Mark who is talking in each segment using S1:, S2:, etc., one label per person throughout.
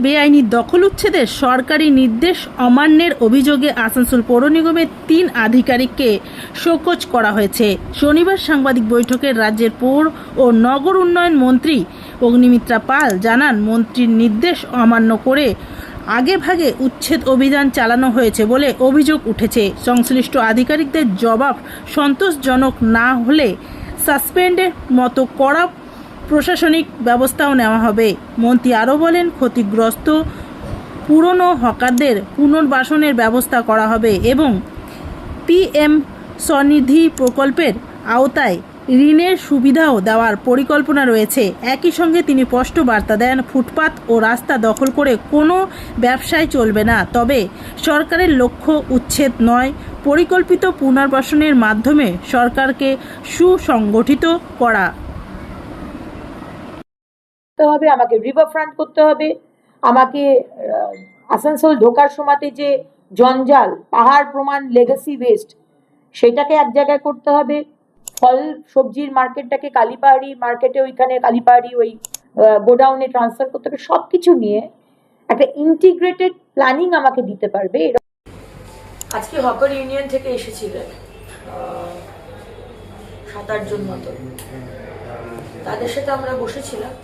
S1: বেআইনি দখল উচ্ছেদের সরকারি নির্দেশ অমান্যের অভিযোগে আসানসোল পৌর নিগমের 3 আধিকারিককে শোকজ করা হয়েছে। শনিবার সাংবাদিক বৈঠকে রাজ্যের পৌর ও নগর উন্নয়ন মন্ত্রী অগ্নিমিত্রা পাল জানান, মন্ত্রীর নির্দেশ অমান্য করে আগেভাগে উচ্ছেদ অভিযান চালানো হয়েছে বলে অভিযোগ উঠেছে। সংশ্লিষ্ট আধিকারিকদের জবাব সন্তোষজনক না হলে সাসপেন্ডের মতো কড়া প্রশাসনিক ব্যবস্থাও নেওয়া হবে। মন্ত্রী আরও বলেন, ক্ষতিগ্রস্ত পুরনো হকারদের পুনর্বাসনের ব্যবস্থা করা হবে এবং পিএম স্বনিধি প্রকল্পের আওতায় ঋণের সুবিধাও দেওয়ার পরিকল্পনা রয়েছে। একই সঙ্গে তিনি স্পষ্ট বার্তা দেন, ফুটপাত ও রাস্তা দখল করে কোনো ব্যবসায় চলবে না। তবে সরকারের লক্ষ্য উচ্ছেদ নয়, পরিকল্পিত পুনর্বাসনের মাধ্যমে সরকারকে সুসংগঠিত করা
S2: হবে। আমাকে রিভার ফ্রন্ট করতে হবে, আমাকে আসানসোল ঢোকার সময়তে যে জঞ্জাল, পাহাড় প্রমাণ লেগাসি ওয়েস্ট, সেটাকে এক জায়গায় করতে হবে। ফল সবজির মার্কেটটাকে কালীপাহাড়ি মার্কেটে, ওইখানে কালীপাহাড়ি ওই গোডাউনে ট্রান্সফার করতে হবে। সবকিছু নিয়ে একটা ইন্টিগ্রেটেড প্ল্যানিং আমাকে দিতে পারবে। আজকে হকার ইউনিয়ন থেকে এসেছিলেন 7-8 জন মতো, তাদের সাথে আমরা বসেছিলাম।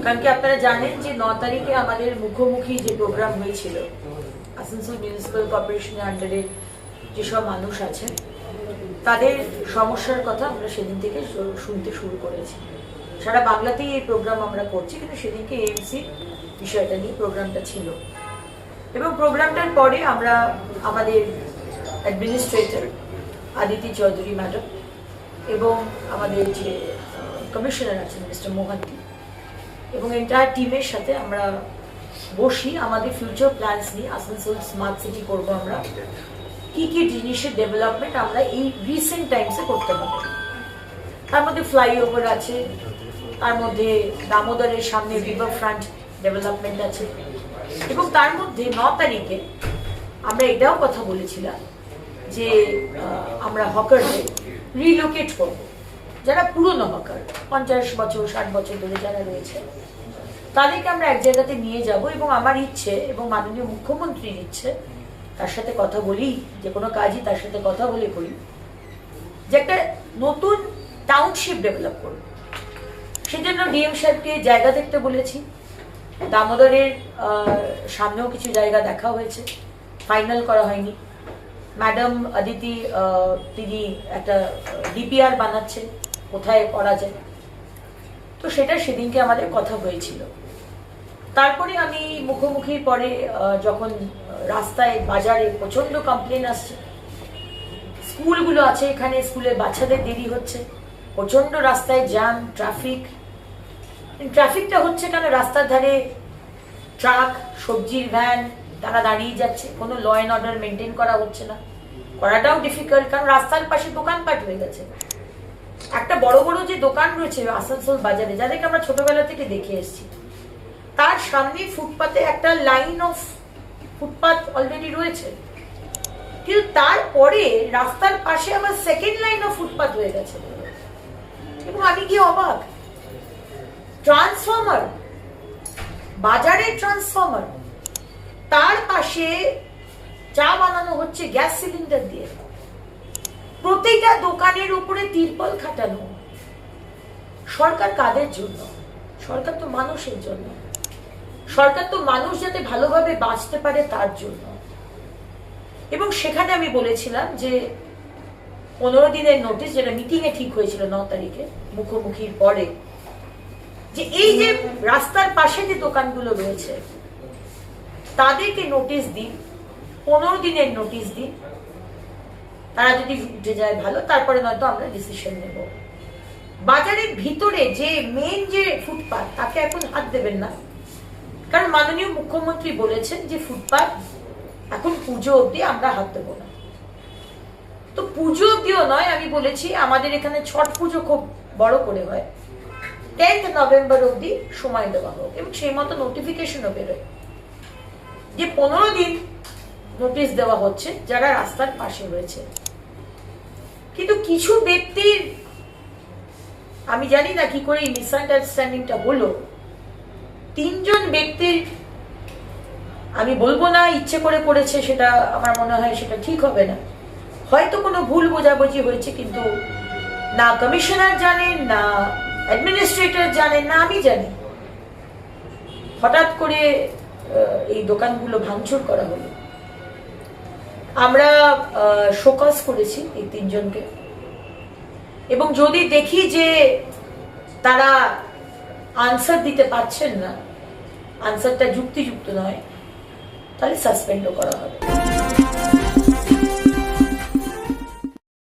S2: কারণ কি আপনারা জানেন যে 9 তারিখে আমাদের মুখোমুখি যে প্রোগ্রাম হয়েছিল, আসানসোল মিউনিসিপ্যাল কর্পোরেশনের আন্ডারে যেসব মানুষ আছেন তাদের সমস্যার কথা আমরা সেদিন থেকে শুনতে শুরু করেছি। সারা বাংলাতেই এই প্রোগ্রাম আমরা করছি, কিন্তু সেদিনকে এএমসি বিষয়টা নিয়ে প্রোগ্রামটা ছিল। এবং প্রোগ্রামটার পরে আমরা আমাদের অ্যাডমিনিস্ট্রেটর আদিতি চৌধুরী ম্যাডাম এবং আমাদের যে কমিশনার আছেন মিস্টার মোহান্তি এবং এন্টায়ার টিমের সাথে আমরা বসি। আমাদের ফিউচার প্ল্যানস নিয়ে আসানসোল স্মার্ট সিটি করবো আমরা, কি কি জিনিসের ডেভেলপমেন্ট আমরা এই রিসেন্ট টাইমসে করতে পারবো। তার মধ্যে ফ্লাইওভার আছে, তার মধ্যে দামোদরের সামনে রিভার ফ্রন্ট ডেভেলপমেন্ট আছে, এবং তার মধ্যে 9 তারিখে আমরা এটাও কথা বলেছিলাম যে আমরা হকারদের রিলোকেট করব। যারা পুরনো হকার, 50 বছর 60 বছর ধরে যারা রয়েছে, তাদেরকে আমরা এক জায়গাতে নিয়ে যাব। এবং আমার ইচ্ছে এবং মাননীয় মুখ্যমন্ত্রীর ইচ্ছে, তার সাথে কথা বলি, যে কোনো কাজই তার সাথে কথা বলে করি, যে একটা নতুন টাউনশিপ ডেভেলপ করব। সেজন্য ডিএম সাহেবকে জায়গা দেখতে বলেছি। দামোদরের সামনেও কিছু জায়গা দেখা হয়েছে, ফাইনাল করা হয়নি। ম্যাডাম আদিতি তিনি একটা ডিপিআর বানাচ্ছেন কোথায় করা যায়, তো সেটা সেদিনকে আমাদের কথা হয়েছিল। তারপরে আমি মুখোমুখি পরে যখন রাস্তায় বাজারে প্রচন্ড কমপ্লেন আসছে, স্কুলগুলো আছে এখানে, স্কুলের বাচ্চাদের দেরি হচ্ছে, প্রচন্ড রাস্তায় জ্যাম, ট্রাফিকটা হচ্ছে কেন? রাস্তার ধারে ট্রাক, সবজির ভ্যান, তারা দাঁড়িয়ে যাচ্ছে, কোনো ল অ্যান্ড অর্ডার মেনটেন করা হচ্ছে না। করাটাও ডিফিকাল্ট, কারণ রাস্তার পাশে দোকানপাট হয়ে গেছে। একটা বড় বড় যে দোকান রয়েছে আসানসোল বাজারে, যাদেরকে আমরা ছোটবেলা থেকে দেখে এসেছি, তার সামনে ফুটপাতে একটা লাইন অফ ফুটপাথ অলরেডি রয়েছে, কিন্তু তারপরে রাস্তার পাশে আবার সেকেন্ড লাইন অফ ফুটপাথ হয়ে গেছে। এবং আমি কি অবাক, ট্রান্সফর্মার, বাজারের ট্রান্সফর্মার, তার পাশে চা বানানো হচ্ছে গ্যাস সিলিন্ডার দিয়ে, প্রতিটা দোকানের উপরে তিরপল খাটানো। সরকার কাদের জন্য? সরকার তো মানুষের জন্য। সরকার তো মানুষ যাতে ভালোভাবে বাঁচতে পারে তার জন্য। এবং সেখানে আমি বলেছিলাম যে 15 দিনের নোটিশ, যেটা মিটিং এ ঠিক হয়েছিল 9 তারিখে মুখোমুখির পরে, যে এই যে রাস্তার পাশে যে দোকানগুলো রয়েছে তাদেরকে নোটিশ দিন, 15 দিনের নোটিশ দিন। তারা যদি উঠে যায় ভালো, তারপরে নয়তো আমরা ডিসিশন নেব। বাজারের ভিতরে যে মেন যে ফুটপাথ, তাকে এখন হাত দেবেন না, কারণ মাননীয় মুখ্যমন্ত্রী বলেছেন যে ফুটপাথ এখন পুজো অবধি আমরা হাত দেবো না। তো পুজো অবধিও নয়, আমি বলেছি আমাদের এখানে ছট পুজো খুব বড় করে হয়, 10 নভেম্বর অবধি সময় দেওয়া হোক, এবং সেই মতো নোটিফিকেশনও বেরোয় যে 15 দিন নোটিশ দেওয়া হচ্ছে যারা রাস্তার পাশে রয়েছে। কিন্তু কিছু ব্যক্তির, আমি জানি না কি করে এই মিসআন্ডারস্ট্যান্ডিংটা হলো, তিনজন ব্যক্তির, আমি বলবো না ইচ্ছে করে করেছে, সেটা আমার মনে হয় সেটা ঠিক হবে না। হয়তো কোনো ভুল বোঝাবুঝি হয়েছে, কিন্তু না কমিশনার জানেন, না অ্যাডমিনিস্ট্রেটর জানেন, না আমি জানি। হঠাৎ করে এই দোকানগুলো ভাঙচুর করা হলো। আমরা শোকজ করেছি এই তিনজনকে, এবং যদি দেখি যে তারা আনসার দিতে পারছেন না, আনসারটা যুক্তিযুক্ত নয়, তাহলে সাসপেন্ডও করা হবে।